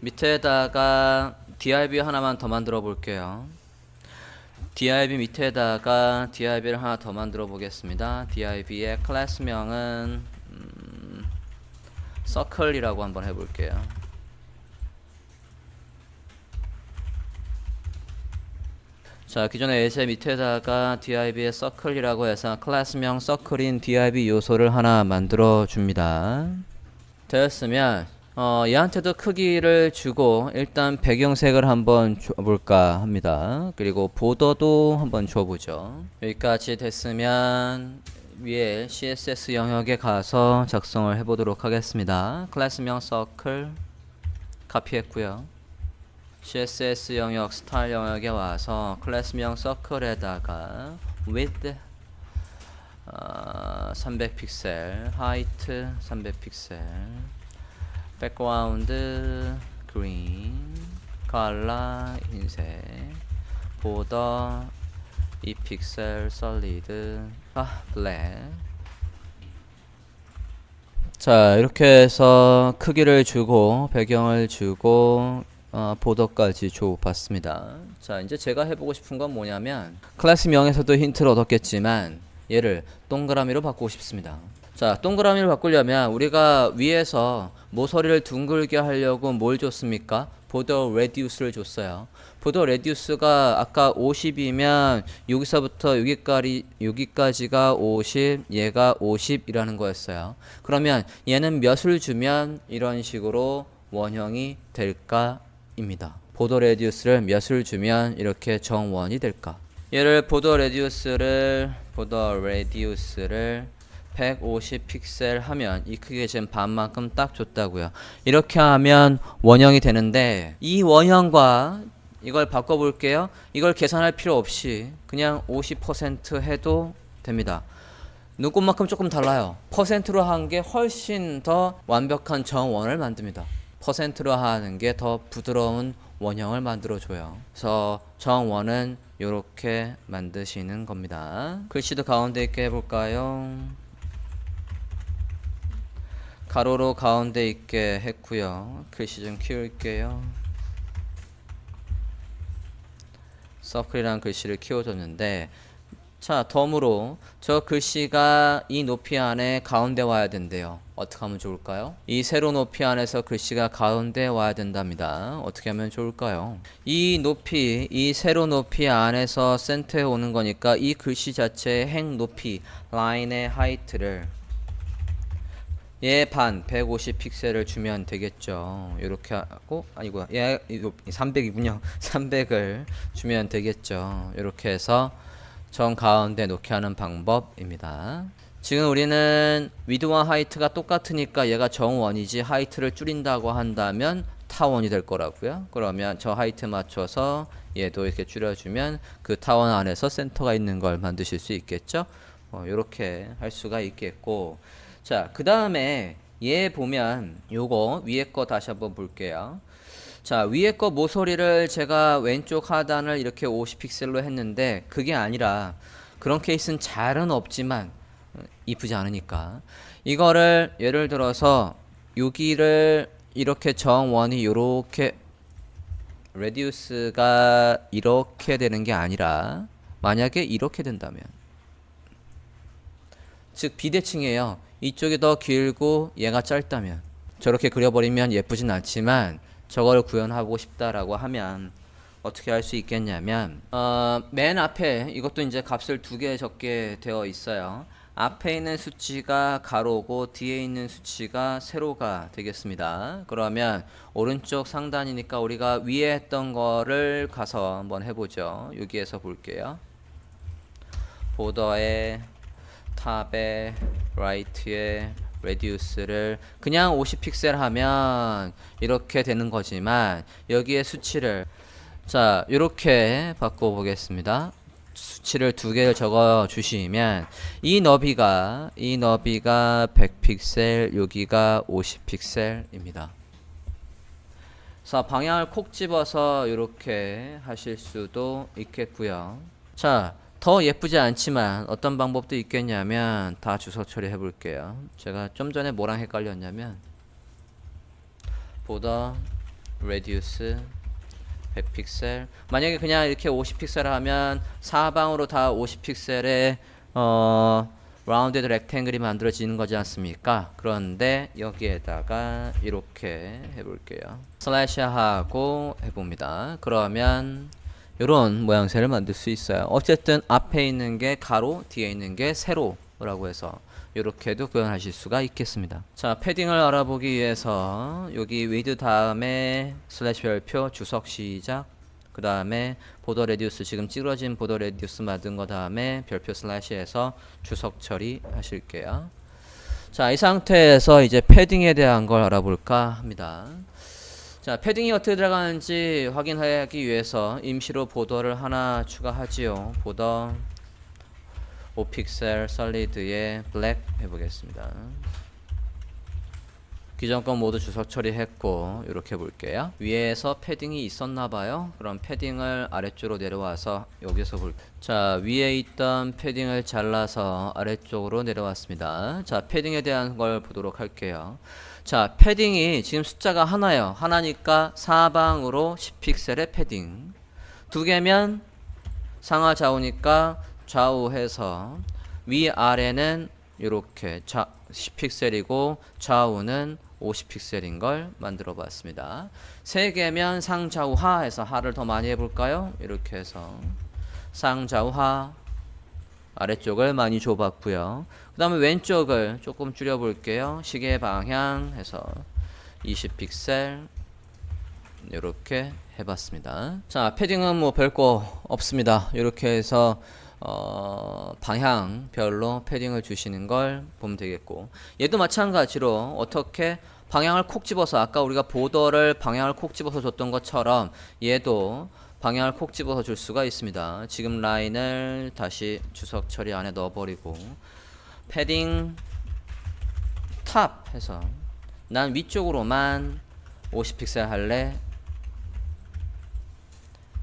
밑에다가 div 하나만 더 만들어 볼게요. div 밑에다가 div를 하나 더 만들어 보겠습니다. div의 클래스명은 circle이라고 한번 해볼게요. 자, 기존의 예제 밑에다가 div의 circle이라고 해서 클래스명 circle인 div 요소를 하나 만들어 줍니다. 되었으면 얘한테도 크기를 주고 일단 배경색을 한번 줘볼까 합니다. 그리고 보더도 한번 줘보죠. 여기까지 됐으면 위에 CSS 영역에 가서 작성을 해보도록 하겠습니다. 클래스명 circle 카피했고요. CSS 영역 스타일 영역에 와서 클래스명 circle에다가 width 300픽셀, height 300픽셀, background green, color 흰색, border 2픽셀, solid black. 자, 이렇게 해서 크기를 주고 배경을 주고 보더까지 줘봤습니다. 자, 이제 제가 해보고 싶은 건 뭐냐면 클래스명에서도 힌트를 얻었겠지만 얘를 동그라미로 바꾸고 싶습니다. 자, 동그라미를 바꾸려면 우리가 위에서 모서리를 둥글게 하려고 뭘 줬습니까? 보더 레디우스를 줬어요. 보더 레디우스가 아까 50이면 여기서부터 여기까지가 50, 얘가 50이라는 거였어요. 그러면 얘는 몇을 주면 이런 식으로 원형이 될까? 입니다. 보더 레디우스를 몇을 주면 이렇게 정원이 될까? 얘를 보더 레디우스를 150 픽셀 하면 이 크기가 지금 반만큼 딱 줬다고요. 이렇게 하면 원형이 되는데 이 원형과 이걸 바꿔볼게요. 이걸 계산할 필요 없이 그냥 50% 해도 됩니다. 눈곱만큼 조금 달라요. 퍼센트로 한 게 훨씬 더 완벽한 정원을 만듭니다. 퍼센트로 하는 게 더 부드러운 원형을 만들어줘요. 그래서 정원은 이렇게 만드시는 겁니다. 글씨도 가운데 있게 해볼까요? 가로로 가운데 있게 했고요. 글씨 좀 키울게요. 서클이라는 글씨를 키워줬는데, 자, 덤으로 저 글씨가 이 높이 안에 가운데 와야 된대요. 어떻게 하면 좋을까요? 이 세로 높이 안에서 글씨가 가운데 와야 된답니다. 어떻게 하면 좋을까요? 이 높이, 이 세로 높이 안에서 센터에 오는 거니까 이 글씨 자체의 행 높이, 라인의 하이트를 얘 반 150 픽셀을 주면 되겠죠. 이렇게 하고 아니고요. 얘 이거 300이군요. 300을 주면 되겠죠. 이렇게 해서 정 가운데 놓게 하는 방법입니다. 지금 우리는 위드와 하이트가 똑같으니까 얘가 정원이지 하이트를 줄인다고 한다면 타원이 될 거라고요. 그러면 저 하이트 맞춰서 얘도 이렇게 줄여주면 그 타원 안에서 센터가 있는 걸 만드실 수 있겠죠. 이렇게 할 수가 있겠고, 자, 그 다음에 얘 보면 요거 위에 거 다시 한번 볼게요. 자, 위에 거 모서리를 제가 왼쪽 하단을 이렇게 50픽셀로 했는데 그게 아니라, 그런 케이스는 잘은 없지만 이쁘지 않으니까 이거를 예를 들어서 여기를 이렇게 정원이 요렇게 레디우스가 이렇게 되는 게 아니라 만약에 이렇게 된다면, 즉 비대칭이에요. 이쪽이 더 길고 얘가 짧다면 저렇게 그려버리면 예쁘진 않지만 저걸 구현하고 싶다라고 하면 어떻게 할 수 있겠냐면, 맨 앞에 이것도 이제 값을 2개 적게 되어 있어요. 앞에 있는 수치가 가로고 뒤에 있는 수치가 세로가 되겠습니다. 그러면 오른쪽 상단이니까 우리가 위에 했던 거를 가서 한번 해보죠. 여기에서 볼게요. 보더에 탑에 라이트에 레디우스를 그냥 50픽셀 하면 이렇게 되는 거지만 여기에 수치를 자 이렇게 바꿔 보겠습니다. 수치를 2개를 적어 주시면 이 너비가 100픽셀, 여기가 50픽셀입니다. 자, 방향을 콕 집어서 이렇게 하실 수도 있겠고요. 자, 더 예쁘지 않지만 어떤 방법도 있겠냐면 다 주소 처리해 볼게요. 제가 좀 전에 뭐랑 헷갈렸냐면 보더 reduce 100픽셀. 만약에 그냥 이렇게 50픽셀 하면 사방으로 다 50픽셀의 라운드드 렉탱글이 만들어지는 거지 않습니까? 그런데 여기에다가 이렇게 해볼게요. 슬래시 하고 해봅니다. 그러면 이런 모양새를 만들 수 있어요. 어쨌든 앞에 있는 게 가로, 뒤에 있는 게 세로라고 해서 이렇게도 구현하실 수가 있겠습니다. 자, 패딩을 알아보기 위해서 여기 with 다음에 슬래시 별표 주석 시작, 그 다음에 보더 레디우스, 지금 찌그러진 보더 레디우스 만든 거 다음에 별표 슬래시해서 주석 처리 하실게요. 자, 이 상태에서 이제 패딩에 대한 걸 알아볼까 합니다. 자, 패딩이 어떻게 들어가는지 확인하기 위해서 임시로 보더를 하나 추가하지요. 보더 5픽셀 솔리드에 블랙 해보겠습니다. 기존 건 모두 주석 처리했고 이렇게 볼게요. 위에서 패딩이 있었나봐요. 그럼 패딩을 아래쪽으로 내려와서 여기서 볼게요. 자, 위에 있던 패딩을 잘라서 아래쪽으로 내려왔습니다. 자, 패딩에 대한 걸 보도록 할게요. 자, 패딩이 지금 숫자가 하나예요. 하나니까 사방으로 10픽셀의 패딩. 두 개면 상하 좌우니까 좌우해서 위아래는 이렇게 10픽셀이고 좌우는 50픽셀인 걸 만들어 봤습니다. 세 개면 상좌우하 해서 하를 더 많이 해볼까요? 이렇게 해서 상좌우하 아래쪽을 많이 줘봤고요. 그 다음에 왼쪽을 조금 줄여볼게요. 시계 방향 해서 20픽셀 이렇게 해봤습니다. 자, 패딩은 뭐 별거 없습니다. 이렇게 해서 방향별로 패딩을 주시는 걸 보면 되겠고, 얘도 마찬가지로 어떻게 방향을 콕 집어서, 아까 우리가 보더를 방향을 콕 집어서 줬던 것처럼 얘도 방향을 콕 집어서 줄 수가 있습니다. 지금 라인을 다시 주석 처리 안에 넣어버리고 패딩 탑 해서 난 위쪽으로만 50픽셀 할래.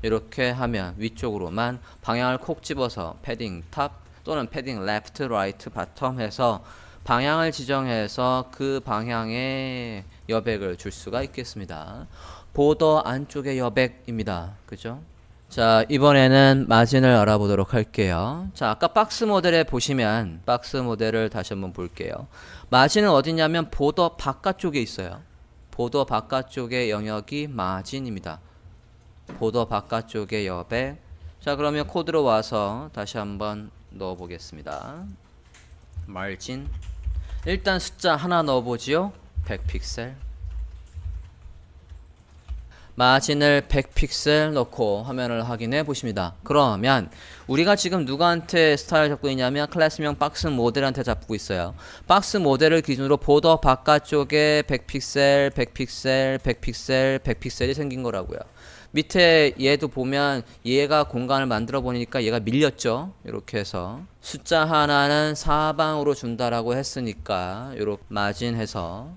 이렇게 하면 위쪽으로만 방향을 콕 집어서 패딩 탑 또는 패딩 레프트, 라이트, 바텀 해서 방향을 지정해서 그 방향의 여백을 줄 수가 있겠습니다. 보더 안쪽의 여백입니다. 그죠? 자, 이번에는 마진을 알아보도록 할게요. 자, 아까 박스 모델에 보시면 박스 모델을 다시 한번 볼게요. 마진은 어디냐면 보더 바깥쪽에 있어요. 보더 바깥쪽의 영역이 마진입니다. 보더 바깥쪽의 여백. 자, 그러면 코드로 와서 다시 한번 넣어 보겠습니다. 마진. 일단 숫자 하나 넣어 보지요. 100픽셀. 마진을 100픽셀 넣고 화면을 확인해 보십니다. 그러면 우리가 지금 누구한테 스타일 잡고 있냐면 클래스명 박스 모델한테 잡고 있어요. 박스 모델을 기준으로 보더 바깥쪽에 100픽셀, 100픽셀, 100픽셀, 100픽셀이 생긴 거라고요. 밑에 얘도 보면 얘가 공간을 만들어 보니까 얘가 밀렸죠. 이렇게 해서 숫자 하나는 사방으로 준다라고 했으니까 이렇게 마진해서,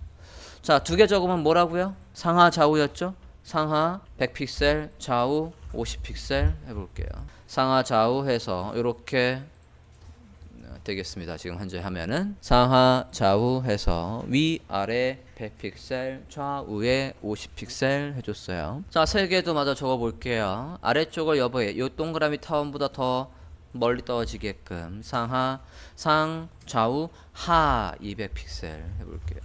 자, 두 개 적으면 뭐라고요? 상하 좌우였죠. 상하 100픽셀, 좌우 50픽셀 해볼게요. 상하 좌우 해서 이렇게 되겠습니다. 지금 현재 하면은 상하 좌우 해서 위아래 100픽셀, 좌우에 50픽셀 해줬어요. 자, 세 개도 마저 적어볼게요. 아래쪽을 여부에 요 동그라미 타원보다 더 멀리 떨어지게끔 상하, 상, 좌우, 하 200픽셀 해볼게요.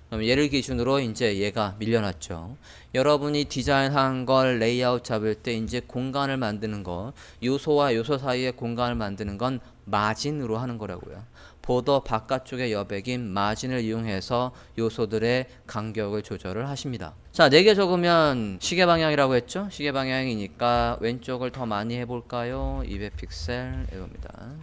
그럼 얘를 기준으로 이제 얘가 밀려났죠. 여러분이 디자인한 걸 레이아웃 잡을 때 이제 공간을 만드는 거, 요소와 요소 사이에 공간을 만드는 건 마진으로 하는 거라고요. 보더 바깥쪽의 여백인 마진을 이용해서 요소들의 간격을 조절을 하십니다. 자, 4개 적으면 시계 방향이라고 했죠? 시계 방향이니까 왼쪽을 더 많이 해볼까요? 200픽셀 해봅니다.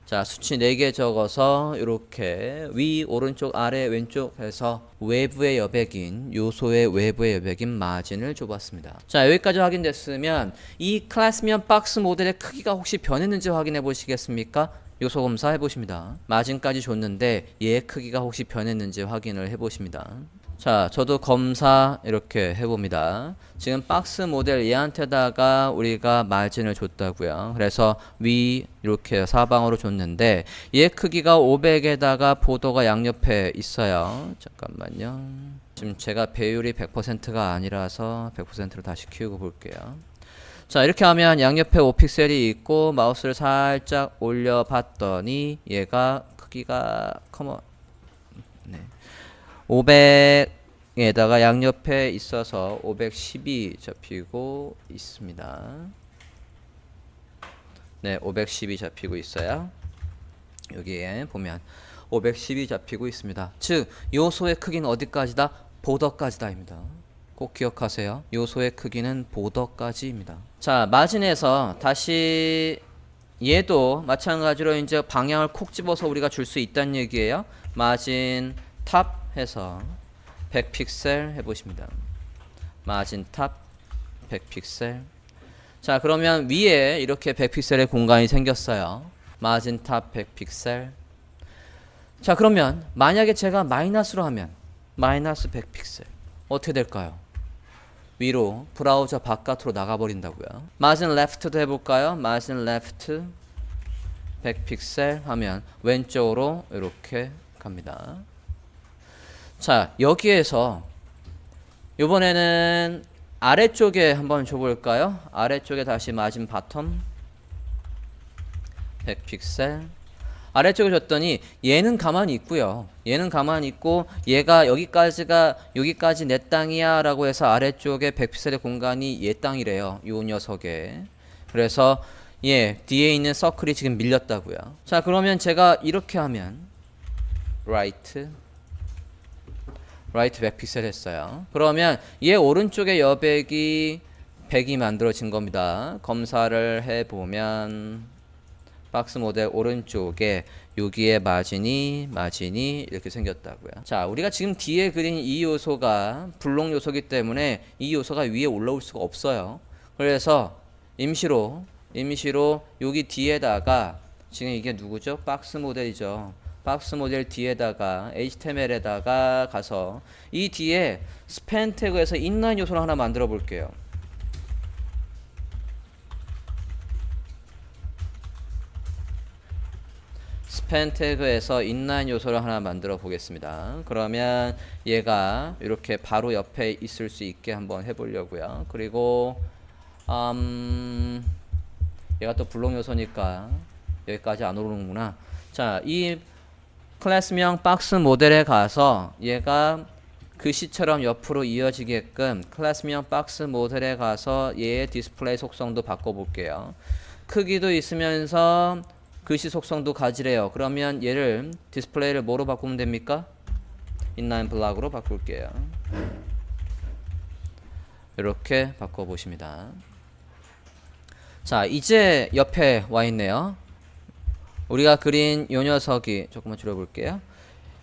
자, 수치 4개 적어서 이렇게 위, 오른쪽, 아래, 왼쪽 해서 외부의 여백인, 요소의 외부의 여백인 마진을 줘봤습니다. 자, 여기까지 확인됐으면 이 클래스면 박스 모델의 크기가 혹시 변했는지 확인해 보시겠습니까? 요소 검사 해보십니다. 마진까지 줬는데 얘의 크기가 혹시 변했는지 확인을 해보십니다. 자, 저도 검사 이렇게 해봅니다. 지금 박스 모델 얘한테다가 우리가 마진을 줬다고요. 그래서 위 이렇게 사방으로 줬는데 얘 크기가 500에다가 보더가 양옆에 있어요. 잠깐만요. 지금 제가 배율이 100%가 아니라서 100%로 다시 키우고 볼게요. 자, 이렇게 하면 양옆에 5픽셀이 있고 마우스를 살짝 올려 봤더니 얘가 크기가 네. 500에다가 양옆에 있어서 510이 잡히고 있습니다. 네, 510이 잡히고 있어요. 여기에 보면 510이 잡히고 있습니다. 즉, 요소의 크기는 어디까지다? 보더까지다입니다. 꼭 기억하세요. 요소의 크기는 보더까지입니다. 자, 마진에서 다시 얘도 마찬가지로 이제 방향을 콕 집어서 우리가 줄 수 있다는 얘기예요. 마진 탑 해서 100픽셀 해보십니다. 마진 탑 100픽셀. 자, 그러면 위에 이렇게 100픽셀의 공간이 생겼어요. 마진 탑 100픽셀. 자, 그러면 만약에 제가 마이너스로 하면 마이너스 100픽셀 어떻게 될까요? 위로 브라우저 바깥으로 나가버린다고요. 마진 레프트도 해볼까요? 마진 레프트 100픽셀 하면 왼쪽으로 이렇게 갑니다. 자, 여기에서 이번에는 아래쪽에 한번 줘볼까요? 아래쪽에 다시 마진 바텀 100픽셀. 아래쪽에 줬더니 얘는 가만히 있고요. 얘는 가만히 있고 얘가 여기까지 내 땅이야 라고 해서 아래쪽에 100픽셀의 공간이 얘 땅이래요. 요 녀석에. 그래서 뒤에 있는 서클이 지금 밀렸다고요. 자, 그러면 제가 이렇게 하면 right 100픽셀 했어요. 그러면 얘 오른쪽에 여백이 100이 만들어진 겁니다. 검사를 해보면 박스 모델 오른쪽에 여기에 마진이 이렇게 생겼다고요. 자, 우리가 지금 뒤에 그린 이 요소가 블록 요소이기 때문에 이 요소가 위에 올라올 수가 없어요. 그래서 임시로 여기 뒤에다가 지금 이게 누구죠? 박스 모델이죠. 박스 모델 뒤에다가 HTML에다가 가서 이 뒤에 스팬 태그에서 인라인 요소를 하나 만들어 볼게요. 스팬 태그에서 인라인 요소를 하나 만들어 보겠습니다. 그러면 얘가 이렇게 바로 옆에 있을 수 있게 한번 해보려고요. 그리고 얘가 또 블록 요소니까 여기까지 안 오르는구나. 자, 이 클래스명 박스 모델에 가서 얘가 글씨처럼 옆으로 이어지게끔 클래스명 박스 모델에 가서 얘의 디스플레이 속성도 바꿔볼게요. 크기도 있으면서 글씨 속성도 가지래요. 그러면 얘를 디스플레이를 뭐로 바꾸면 됩니까? 인라인 블락으로 바꿀게요. 이렇게 바꿔보십니다. 자, 이제 옆에 와 있네요. 우리가 그린 요 녀석이 조금만 줄여볼게요.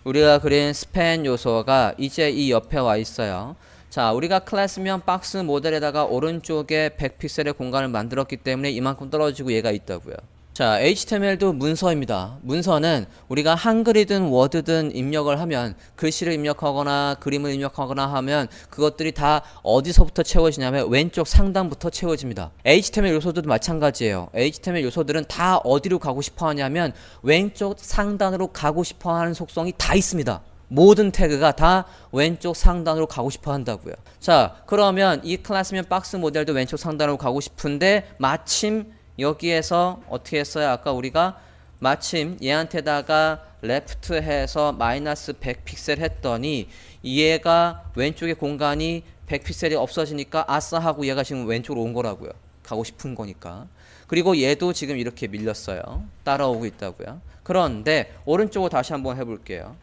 우리가 그린 스팬 요소가 이제 이 옆에 와 있어요. 자, 우리가 클래스명 박스 모델에다가 오른쪽에 100픽셀의 공간을 만들었기 때문에 이만큼 떨어지고 얘가 있다고요. 자, HTML도 문서입니다. 문서는 우리가 한글이든 워드든 입력을 하면 글씨를 입력하거나 그림을 입력하거나 하면 그것들이 다 어디서부터 채워지냐면 왼쪽 상단부터 채워집니다. HTML 요소들도 마찬가지예요. HTML 요소들은 다 어디로 가고 싶어 하냐면 왼쪽 상단으로 가고 싶어 하는 속성이 다 있습니다. 모든 태그가 다 왼쪽 상단으로 가고 싶어 한다고요. 자, 그러면 이 클래스명 박스 모델도 왼쪽 상단으로 가고 싶은데 마침 여기에서 어떻게 했어요? 아까 우리가 마침 얘한테다가 레프트 해서 마이너스 100픽셀 했더니 얘가 왼쪽에 공간이 100픽셀이 없어지니까 아싸 하고 얘가 지금 왼쪽으로 온 거라고요. 가고 싶은 거니까. 그리고 얘도 지금 이렇게 밀렸어요. 따라오고 있다고요. 그런데 오른쪽으로 다시 한번 해볼게요.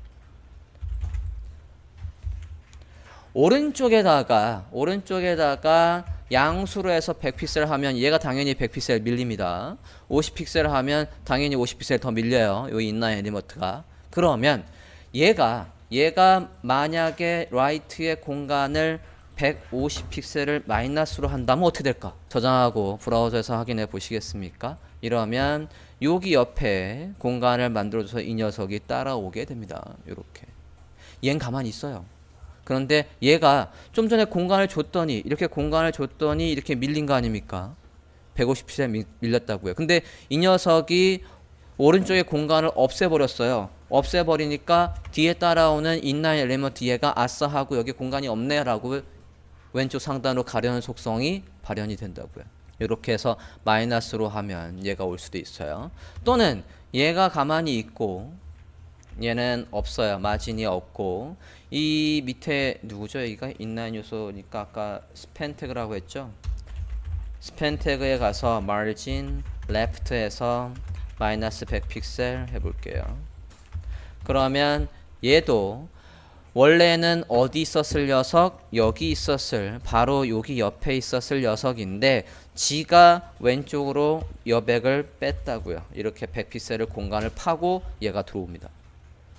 오른쪽에다가 양수로 해서 100픽셀 하면 얘가 당연히 100픽셀 밀립니다. 50픽셀 하면 당연히 50픽셀 더 밀려요. 요 인라인 엘리먼트가. 그러면 얘가 만약에 라이트의 공간을 150픽셀을 마이너스로 한다면 어떻게 될까? 저장하고 브라우저에서 확인해 보시겠습니까? 이러면 여기 옆에 공간을 만들어줘서 이 녀석이 따라오게 됩니다. 이렇게. 얘는 가만히 있어요. 그런데 얘가 좀 전에 공간을 줬더니 이렇게 밀린 거 아닙니까? 150픽셀 밀렸다고요. 근데 이 녀석이 오른쪽에 공간을 없애버렸어요. 없애버리니까 뒤에 따라오는 인라인 엘리먼트 얘가 아싸 하고 여기 공간이 없네 라고 왼쪽 상단으로 가려는 속성이 발현이 된다고요. 이렇게 해서 마이너스로 하면 얘가 올 수도 있어요. 또는 얘가 가만히 있고 얘는 없어요. 마진이 없고 이 밑에 누구죠? 여기가 인라인 요소니까 아까 스팬 태그라고 했죠. 스팬 태그에 가서 margin left에서 마이너스 100 픽셀 해볼게요. 그러면 얘도 원래는 어디 있었을 녀석? 여기 있었을, 바로 여기 옆에 있었을 녀석인데 지가 왼쪽으로 여백을 뺐다고요. 이렇게 100 픽셀을 공간을 파고 얘가 들어옵니다.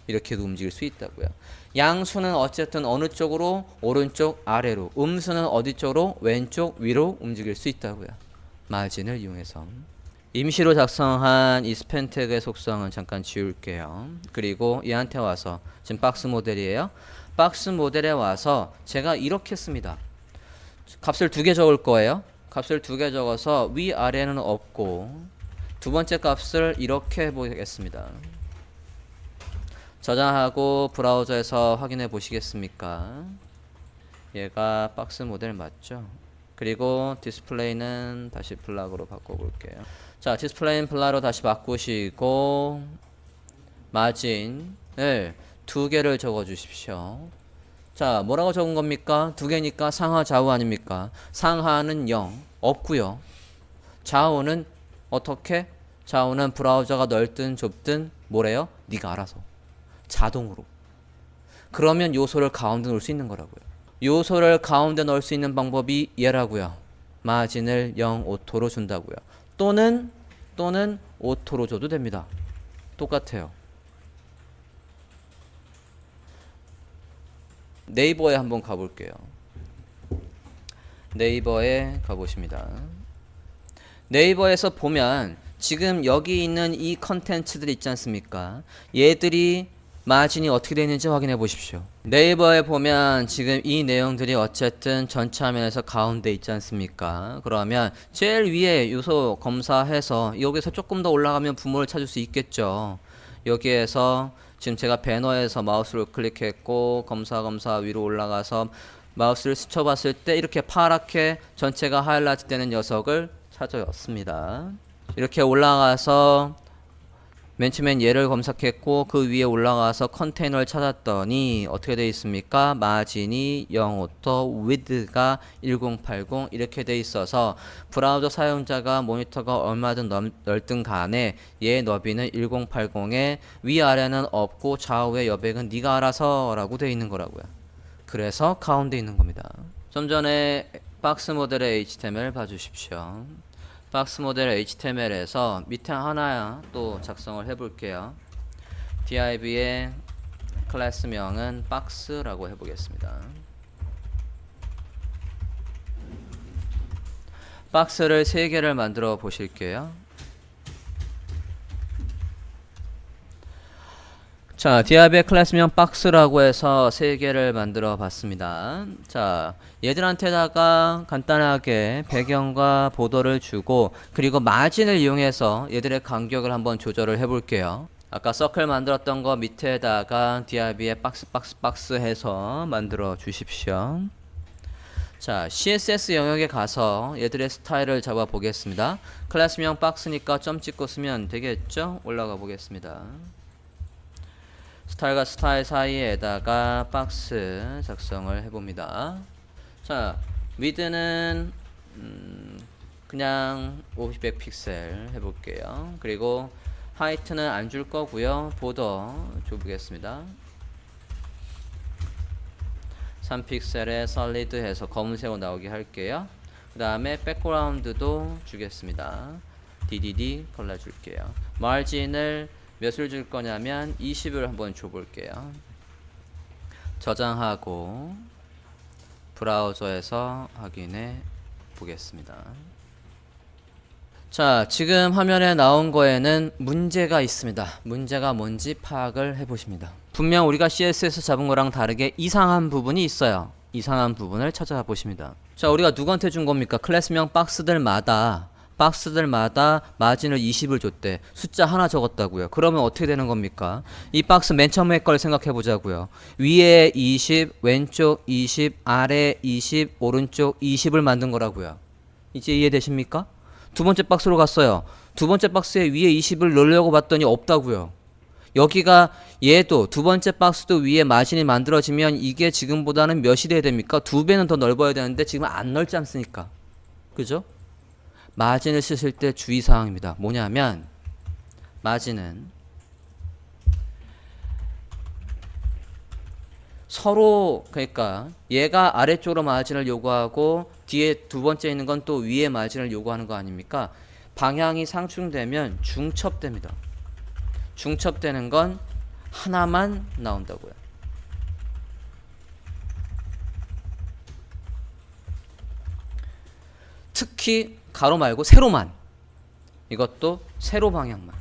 이렇게도 움직일 수 있다고요. 양수는 어쨌든 어느 쪽으로? 오른쪽 아래로. 음수는 어디 쪽으로? 왼쪽 위로 움직일 수 있다고요. 마진을 이용해서. 임시로 작성한 이 스팬 태그의 속성은 잠깐 지울게요. 그리고 얘한테 와서 지금 박스 모델이에요. 박스 모델에 와서 제가 이렇게 씁니다. 값을 2개 적을 거예요. 값을 2개 적어서 위아래는 없고 두 번째 값을 이렇게 해보겠습니다. 저장하고 브라우저에서 확인해 보시겠습니까? 얘가 박스 모델 맞죠? 그리고 디스플레이는 다시 블락으로 바꿔볼게요. 자, 디스플레이는 블락으로 다시 바꾸시고 마진을 2개를 적어 주십시오. 자, 뭐라고 적은 겁니까? 2개니까 상하 좌우 아닙니까? 상하는 0 없고요. 좌우는 어떻게? 좌우는 브라우저가 넓든 좁든 뭐래요? 네가 알아서 자동으로. 그러면 요소를 가운데 넣을 수 있는 거라고요. 요소를 가운데 넣을 수 있는 방법이 얘라고요. 마진을 0 오토로 준다고요. 또는 오토로 줘도 됩니다. 똑같아요. 네이버에 한번 가볼게요. 네이버에 가보십니다. 네이버에서 보면 지금 여기 있는 이 컨텐츠들 있지 않습니까? 얘들이 마진이 어떻게 되어 있는지 확인해 보십시오. 네이버에 보면 지금 이 내용들이 어쨌든 전체 화면에서 가운데 있지 않습니까? 그러면 제일 위에 요소 검사해서 여기서 조금 더 올라가면 부모를 찾을 수 있겠죠. 여기에서 지금 제가 배너에서 마우스를 클릭했고 검사 위로 올라가서 마우스를 스쳐봤을 때 이렇게 파랗게 전체가 하이라이트 되는 녀석을 찾아왔습니다. 이렇게 올라가서 맨 처음엔 얘를 검색했고 그 위에 올라가서 컨테이너를 찾았더니 어떻게 되어 있습니까? 마진이 0오토, width가 1080 이렇게 되어 있어서 브라우저 사용자가 모니터가 얼마든 넓든 간에 얘 너비는 1080에 위아래는 없고 좌우의 여백은 네가 알아서 라고 되어 있는 거라고요. 그래서 가운데 있는 겁니다. 좀 전에 박스 모델의 HTML 봐주십시오. 박스 모델 HTML에서 밑에 하나 또 작성을 해볼게요. div의 클래스명은 박스라고 해보겠습니다. 박스를 3개를 만들어 보실게요. 자, div의 클래스명 박스라고 해서 3개를 만들어 봤습니다. 자, 얘들한테다가 간단하게 배경과 보더를 주고 그리고 마진을 이용해서 얘들의 간격을 한번 조절을 해 볼게요. 아까 서클 만들었던 거 밑에다가 div의 박스 해서 만들어 주십시오. 자, CSS 영역에 가서 얘들의 스타일을 잡아 보겠습니다. 클래스명 박스니까 점 찍고 쓰면 되겠죠? 올라가 보겠습니다. 스타일과 스타일 사이에다가 박스 작성을 해봅니다. 자, 위드는 그냥 500 픽셀 해볼게요. 그리고 하이트는 안 줄 거고요. 보더 줘보겠습니다. 3픽셀에 솔리드 해서 검은색으로 나오게 할게요. 그 다음에 백그라운드도 주겠습니다. DDD 골라줄게요. 마진을 몇을 줄 거냐면 20을 한번 줘볼게요. 저장하고 브라우저에서 확인해 보겠습니다. 자, 지금 화면에 나온 거에는 문제가 있습니다. 문제가 뭔지 파악을 해보십니다. 분명 우리가 CSS 잡은 거랑 다르게 이상한 부분이 있어요. 이상한 부분을 찾아보십니다. 자, 우리가 누구한테 준 겁니까? 클래스명 박스들마다 박스들마다 마진을 20을 줬대. 숫자 하나 적었다고요. 그러면 어떻게 되는 겁니까? 이 박스 맨 처음에 걸 생각해 보자고요. 위에 20, 왼쪽 20, 아래 20, 오른쪽 20을 만든 거라고요. 이제 이해되십니까? 두 번째 박스로 갔어요. 두 번째 박스에 위에 20을 넣으려고 봤더니 없다고요. 여기가 얘도 두 번째 박스도 위에 마진이 만들어지면 이게 지금보다는 몇이 돼야 됩니까? 2배는 더 넓어야 되는데 지금 안 넓지 않습니까? 그죠? 마진을 쓰실 때 주의사항입니다. 뭐냐면 마진은 서로 그러니까 얘가 아래쪽으로 마진을 요구하고 뒤에 두 번째 있는 건 또 위에 마진을 요구하는 거 아닙니까? 방향이 상충되면 중첩됩니다. 중첩되는 건 하나만 나온다고요. 특히 가로 말고 세로만. 이것도 세로 방향만.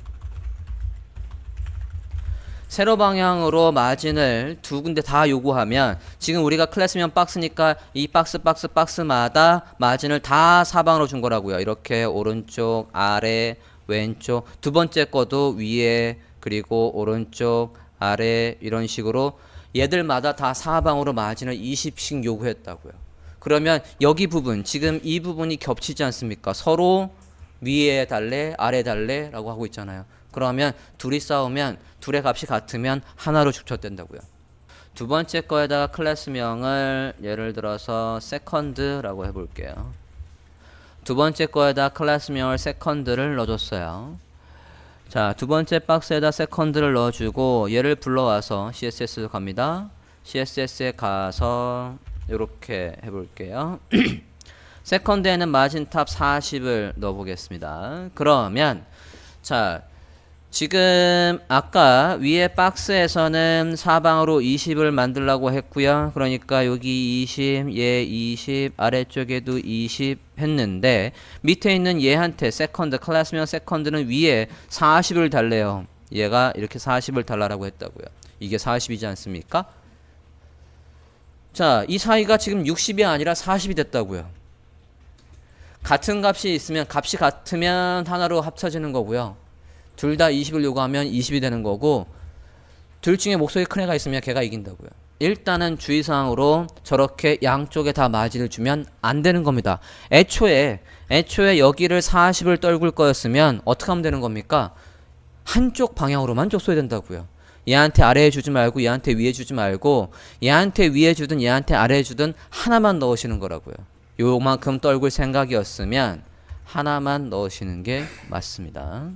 세로 방향으로 마진을 두 군데 다 요구하면 지금 우리가 클래스면 박스니까 이 박스마다 마진을 다 사방으로 준 거라고요. 이렇게 오른쪽, 아래, 왼쪽, 두 번째 거도 위에 그리고 오른쪽, 아래 이런 식으로 얘들마다 다 사방으로 마진을 20씩 요구했다고요. 그러면 여기 부분, 지금 이 부분이 겹치지 않습니까? 서로 위에 달래, 아래 달래 라고 하고 있잖아요. 그러면 둘이 싸우면 둘의 값이 같으면 하나로 축적된다고요. 두 번째 거에다가 클래스명을 예를 들어서 세컨드라고 해볼게요. 두 번째 거에다 클래스명을 세컨드를 넣어줬어요. 자, 두 번째 박스에다 세컨드를 넣어주고 얘를 불러와서 CSS로 갑니다. CSS에 가서 이렇게 해볼게요. 세컨드에는 마진탑 40을 넣어보겠습니다. 그러면 자, 지금 아까 위에 박스에서는 사방으로 20을 만들라고 했고요. 그러니까 여기 20, 얘 20, 아래쪽에도 20 했는데 밑에 있는 얘한테 세컨드, 클래스명 세컨드는 위에 40을 달래요. 얘가 이렇게 40을 달라고 했다고요. 이게 40이지 않습니까? 자, 이 사이가 지금 60이 아니라 40이 됐다고요. 같은 값이 있으면 값이 같으면 하나로 합쳐지는 거고요. 둘 다 20을 요구하면 20이 되는 거고 둘 중에 목소리 큰 애가 있으면 걔가 이긴다고요. 일단은 주의사항으로 저렇게 양쪽에 다 마진을 주면 안 되는 겁니다. 애초에 여기를 40을 떨굴 거였으면 어떻게 하면 되는 겁니까? 한쪽 방향으로만 줬어야 된다고요. 얘한테 아래에 주지 말고 얘한테 위에 주지 말고 얘한테 위에 주든 얘한테 아래에 주든 하나만 넣으시는 거라고요. 요만큼 떨굴 생각이었으면 하나만 넣으시는 게 맞습니다.